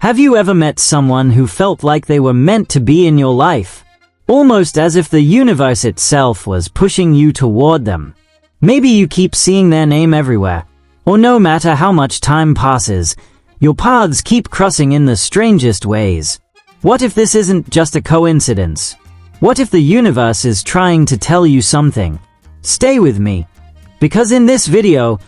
Have you ever met someone who felt like they were meant to be in your life? Almost as if the universe itself was pushing you toward them. Maybe you keep seeing their name everywhere, or no matter how much time passes, your paths keep crossing in the strangest ways. What if this isn't just a coincidence? What if the universe is trying to tell you something? Stay with me, because in this video,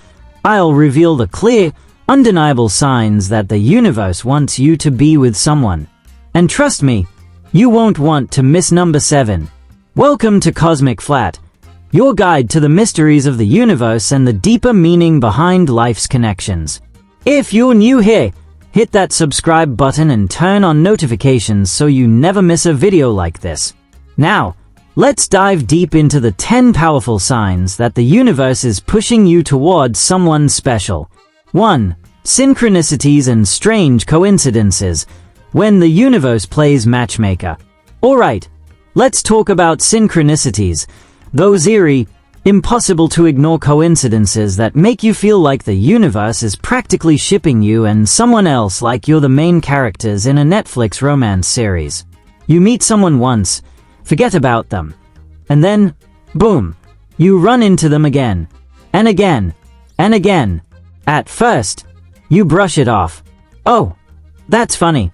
I'll reveal the clear, undeniable signs that the universe wants you to be with someone. And trust me, you won't want to miss number 7. Welcome to Cosmic Flat, your guide to the mysteries of the universe and the deeper meaning behind life's connections. If you're new here, hit that subscribe button and turn on notifications so you never miss a video like this. Now, let's dive deep into the 10 powerful signs that the universe is pushing you towards someone special. 1. Synchronicities and strange coincidences. When the universe plays matchmaker. Alright, let's talk about synchronicities. Those eerie, impossible to ignore coincidences that make you feel like the universe is practically shipping you and someone else like you're the main characters in a Netflix romance series. You meet someone once, forget about them, and then, boom, you run into them again, and again, and again. At first, you brush it off. Oh, that's funny.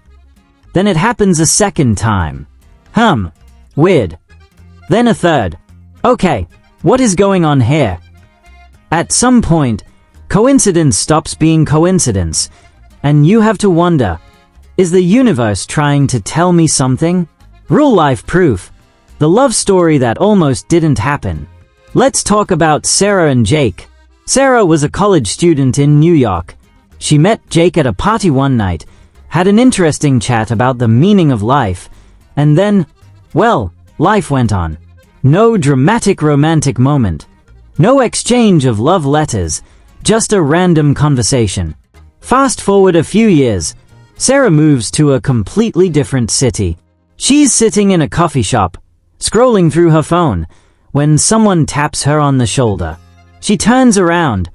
Then it happens a second time. Weird. Then a third. Okay, what is going on here? At some point, coincidence stops being coincidence, and you have to wonder, is the universe trying to tell me something? Real life proof. The love story that almost didn't happen. Let's talk about Sarah and Jake. Sarah was a college student in New York. She met Jake at a party one night, had an interesting chat about the meaning of life, and then, well, life went on. No dramatic romantic moment. No exchange of love letters, just a random conversation. Fast forward a few years, Sarah moves to a completely different city. She's sitting in a coffee shop, scrolling through her phone, when someone taps her on the shoulder. She turns around,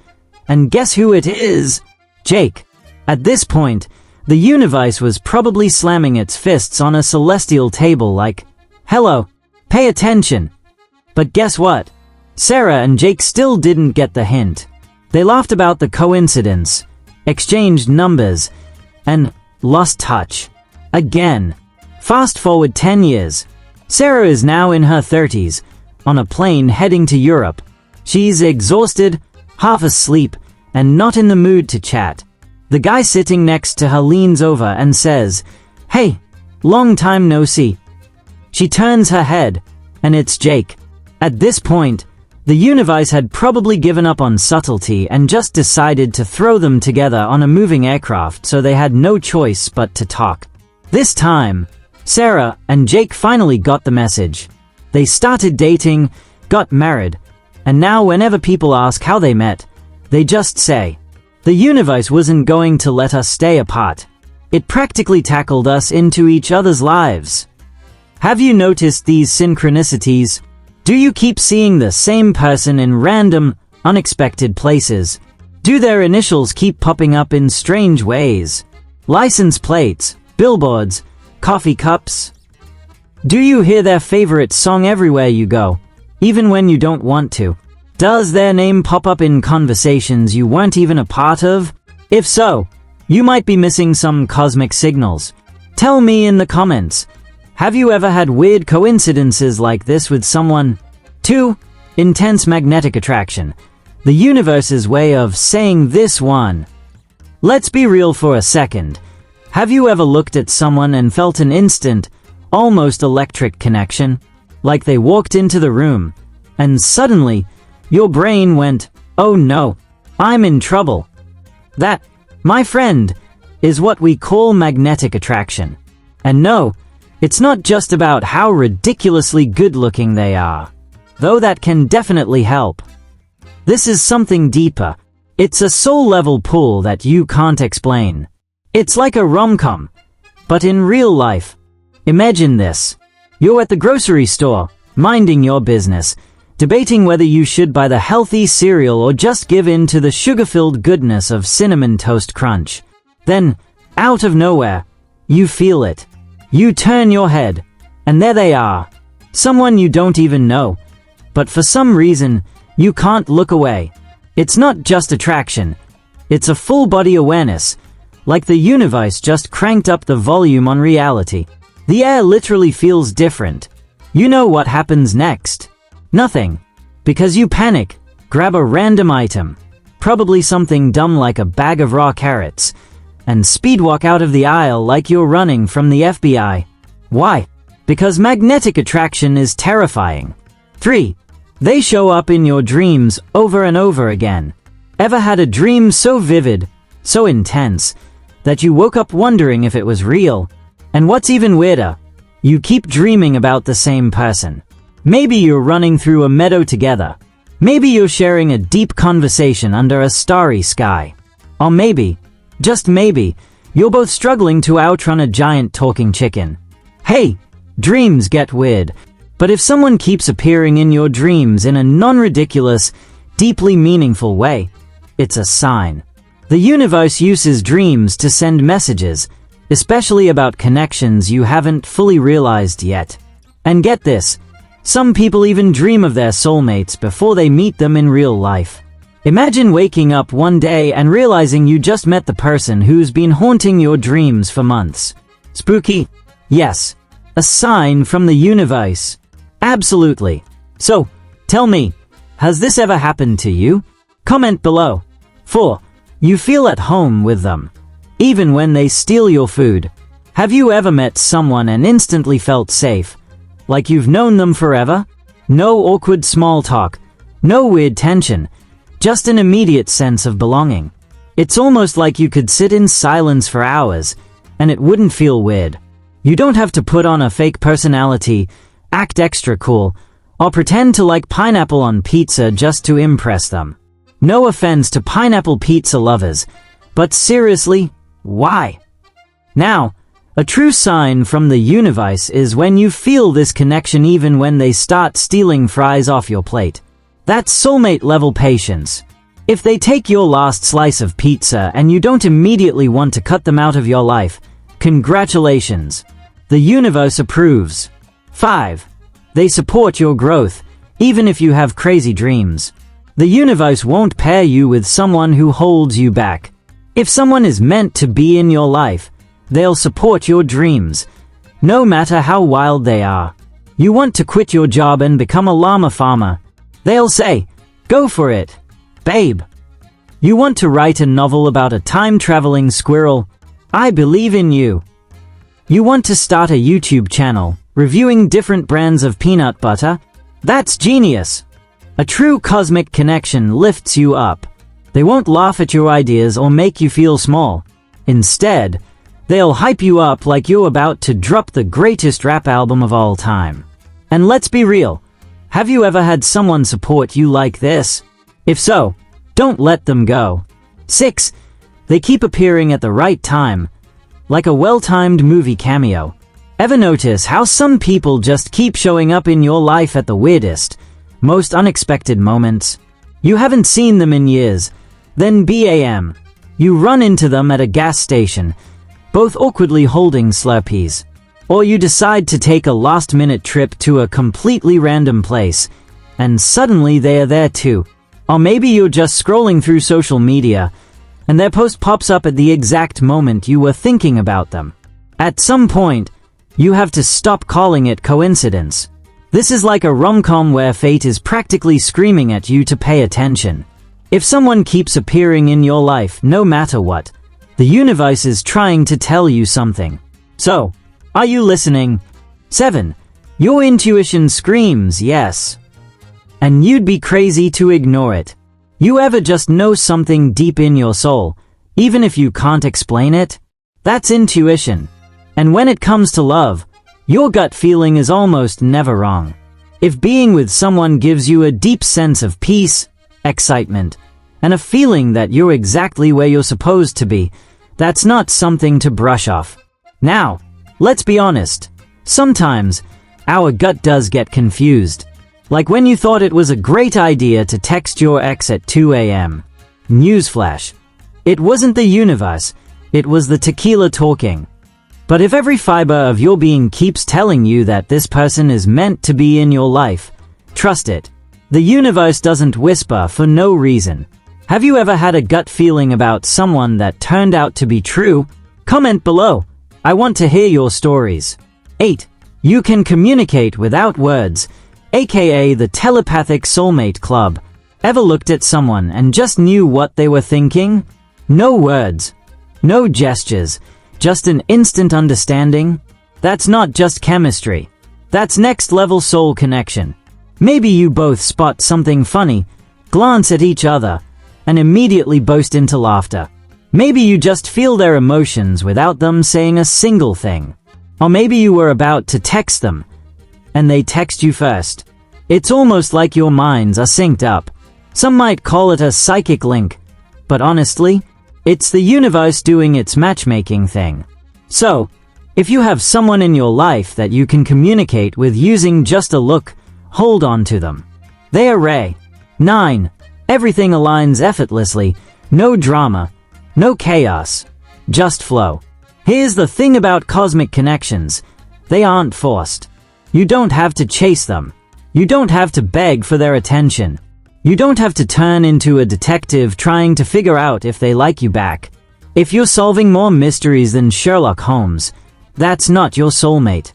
and guess who it is? Jake. At this point, the universe was probably slamming its fists on a celestial table like, hello, pay attention. But guess what? Sarah and Jake still didn't get the hint. They laughed about the coincidence, exchanged numbers, and lost touch. Again. Fast forward 10 years. Sarah is now in her 30s, on a plane heading to Europe. She's exhausted, half asleep, and not in the mood to chat. The guy sitting next to her leans over and says, "Hey, long time no see." She turns her head, and it's Jake. At this point, the universe had probably given up on subtlety and just decided to throw them together on a moving aircraft, so they had no choice but to talk. This time, Sarah and Jake finally got the message. They started dating, got married, and now whenever people ask how they met, they just say, the universe wasn't going to let us stay apart. It practically tackled us into each other's lives. Have you noticed these synchronicities? Do you keep seeing the same person in random, unexpected places? Do their initials keep popping up in strange ways? License plates, billboards, coffee cups? Do you hear their favorite song everywhere you go, even when you don't want to? Does their name pop up in conversations you weren't even a part of? If so, you might be missing some cosmic signals. Tell me in the comments. Have you ever had weird coincidences like this with someone? 2. Intense magnetic attraction. The universe's way of saying this one. Let's be real for a second. Have you ever looked at someone and felt an instant, almost electric connection? Like they walked into the room, and suddenly, your brain went, oh no, I'm in trouble. That, my friend, is what we call magnetic attraction. And no, it's not just about how ridiculously good-looking they are, though that can definitely help. This is something deeper. It's a soul-level pull that you can't explain. It's like a rom-com, but in real life. Imagine this. You're at the grocery store, minding your business, debating whether you should buy the healthy cereal or just give in to the sugar-filled goodness of Cinnamon Toast Crunch. Then, out of nowhere, You feel it. You turn your head, and there they are. Someone you don't even know. But for some reason, you can't look away. It's not just attraction. It's a full-body awareness, like the universe just cranked up the volume on reality. The air literally feels different. You know what happens next. Nothing. Because you panic, grab a random item, probably something dumb like a bag of raw carrots, and speedwalk out of the aisle like you're running from the FBI. Why? Because magnetic attraction is terrifying. 3. They show up in your dreams over and over again. Ever had a dream so vivid, so intense, that you woke up wondering if it was real? And what's even weirder, you keep dreaming about the same person. Maybe you're running through a meadow together. Maybe you're sharing a deep conversation under a starry sky. Or maybe, just maybe, you're both struggling to outrun a giant talking chicken. Hey, dreams get weird, but if someone keeps appearing in your dreams in a non-ridiculous, deeply meaningful way, it's a sign. The universe uses dreams to send messages, especially about connections you haven't fully realized yet. And get this, some people even dream of their soulmates before they meet them in real life. Imagine waking up one day and realizing you just met the person who's been haunting your dreams for months. Spooky? Yes. A sign from the universe. Absolutely. So, tell me, has this ever happened to you? Comment below. 4. You feel at home with them, even when they steal your food. Have you ever met someone and instantly felt safe? Like you've known them forever? No awkward small talk, no weird tension, just an immediate sense of belonging. It's almost like you could sit in silence for hours, and it wouldn't feel weird. You don't have to put on a fake personality, act extra cool, or pretend to like pineapple on pizza just to impress them. No offense to pineapple pizza lovers, but seriously, why? Now, a true sign from the universe is when you feel this connection even when they start stealing fries off your plate. That's soulmate-level patience. If they take your last slice of pizza and you don't immediately want to cut them out of your life, congratulations. The universe approves. 5. They support your growth, even if you have crazy dreams. The universe won't pair you with someone who holds you back. If someone is meant to be in your life, they'll support your dreams, no matter how wild they are. You want to quit your job and become a llama farmer. They'll say, go for it, babe. You want to write a novel about a time-traveling squirrel? I believe in you. You want to start a YouTube channel, reviewing different brands of peanut butter? That's genius. A true cosmic connection lifts you up. They won't laugh at your ideas or make you feel small. Instead, they'll hype you up like you're about to drop the greatest rap album of all time. And let's be real, have you ever had someone support you like this? If so, don't let them go. 6. They keep appearing at the right time, like a well-timed movie cameo. Ever notice how some people just keep showing up in your life at the weirdest, most unexpected moments? You haven't seen them in years, then bam, you run into them at a gas station, both awkwardly holding Slurpees. Or you decide to take a last-minute trip to a completely random place, and suddenly they are there too. Or maybe you're just scrolling through social media, and their post pops up at the exact moment you were thinking about them. At some point, you have to stop calling it coincidence. This is like a rom-com where fate is practically screaming at you to pay attention. If someone keeps appearing in your life no matter what, the universe is trying to tell you something. So, are you listening? 7. Your intuition screams yes. And you'd be crazy to ignore it. You ever just know something deep in your soul, even if you can't explain it? That's intuition. And when it comes to love, your gut feeling is almost never wrong. If being with someone gives you a deep sense of peace, excitement, and a feeling that you're exactly where you're supposed to be, that's not something to brush off. Now, let's be honest. Sometimes, our gut does get confused. Like when you thought it was a great idea to text your ex at 2 a.m. Newsflash. It wasn't the universe, it was the tequila talking. But if every fiber of your being keeps telling you that this person is meant to be in your life, trust it. The universe doesn't whisper for no reason. Have you ever had a gut feeling about someone that turned out to be true? Comment below. I want to hear your stories. 8. You can communicate without words, aka the telepathic soulmate club. Ever looked at someone and just knew what they were thinking? No words, no gestures, just an instant understanding? That's not just chemistry. That's next level soul connection. Maybe you both spot something funny, glance at each other, and immediately burst into laughter. Maybe you just feel their emotions without them saying a single thing. Or maybe you were about to text them, and they text you first. It's almost like your minds are synced up. Some might call it a psychic link, but honestly, it's the universe doing its matchmaking thing. So, if you have someone in your life that you can communicate with using just a look, hold on to them. They are rare. 9. Everything aligns effortlessly, no drama, no chaos, just flow. Here's the thing about cosmic connections. They aren't forced. You don't have to chase them. You don't have to beg for their attention. You don't have to turn into a detective trying to figure out if they like you back. If you're solving more mysteries than Sherlock Holmes, that's not your soulmate.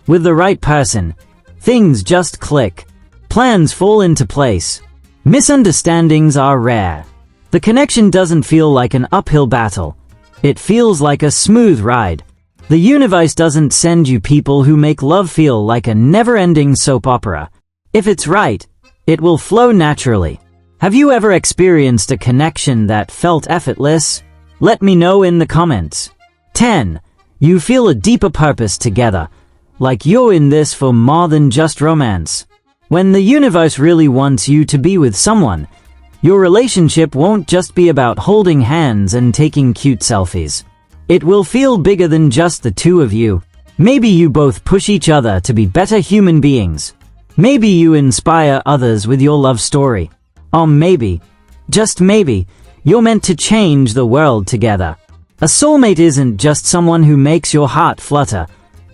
With the right person, things just click. Plans fall into place. Misunderstandings are rare. The connection doesn't feel like an uphill battle. It feels like a smooth ride. The universe doesn't send you people who make love feel like a never-ending soap opera. If it's right, it will flow naturally. Have you ever experienced a connection that felt effortless? Let me know in the comments. 10. You feel a deeper purpose together, like you're in this for more than just romance. When the universe really wants you to be with someone, your relationship won't just be about holding hands and taking cute selfies. It will feel bigger than just the two of you. Maybe you both push each other to be better human beings. Maybe you inspire others with your love story. Or maybe, just maybe, you're meant to change the world together. A soulmate isn't just someone who makes your heart flutter.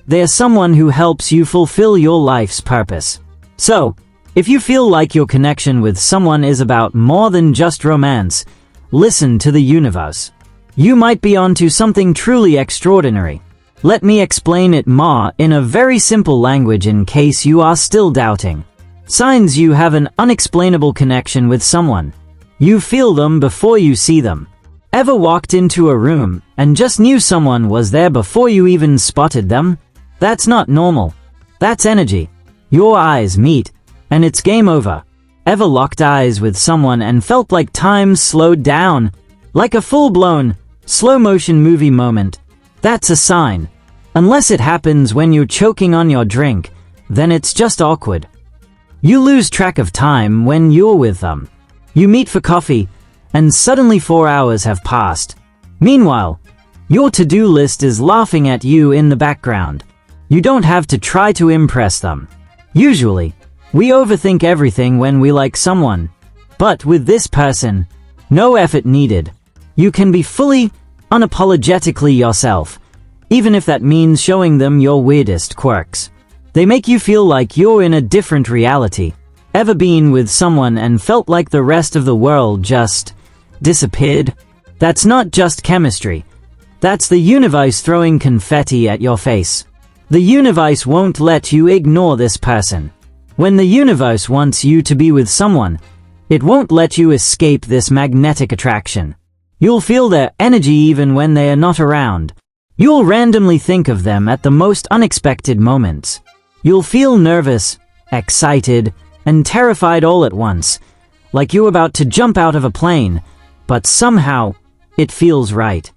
They're someone who helps you fulfill your life's purpose. So, if you feel like your connection with someone is about more than just romance, listen to the universe. You might be onto something truly extraordinary. Let me explain it more in a very simple language in case you are still doubting. Signs you have an unexplainable connection with someone. You feel them before you see them. Ever walked into a room and just knew someone was there before you even spotted them? That's not normal. That's energy. Your eyes meet, and it's game over. Ever locked eyes with someone and felt like time slowed down? Like a full-blown, slow-motion movie moment? That's a sign. Unless it happens when you're choking on your drink, then it's just awkward. You lose track of time when you're with them. You meet for coffee, and suddenly 4 hours have passed. Meanwhile, your to-do list is laughing at you in the background. You don't have to try to impress them. Usually, we overthink everything when we like someone. But with this person, no effort needed. You can be fully, unapologetically yourself, even if that means showing them your weirdest quirks. They make you feel like you're in a different reality. Ever been with someone and felt like the rest of the world just disappeared? That's not just chemistry. That's the universe throwing confetti at your face. The universe won't let you ignore this person. When the universe wants you to be with someone, it won't let you escape this magnetic attraction. You'll feel their energy even when they are not around. You'll randomly think of them at the most unexpected moments. You'll feel nervous, excited, and terrified all at once, like you're about to jump out of a plane, but somehow, it feels right.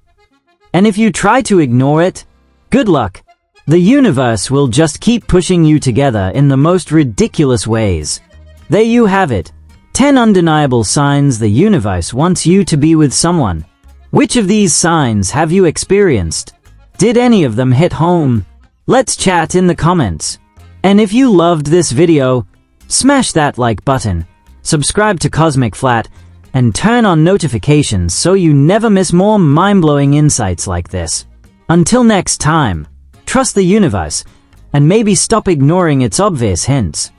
And if you try to ignore it, good luck. The universe will just keep pushing you together in the most ridiculous ways. There you have it. 10 undeniable signs the universe wants you to be with someone. Which of these signs have you experienced? Did any of them hit home? Let's chat in the comments. And if you loved this video, smash that like button, subscribe to Cosmic Flat, and turn on notifications so you never miss more mind-blowing insights like this. Until next time, trust the universe, and maybe stop ignoring its obvious hints.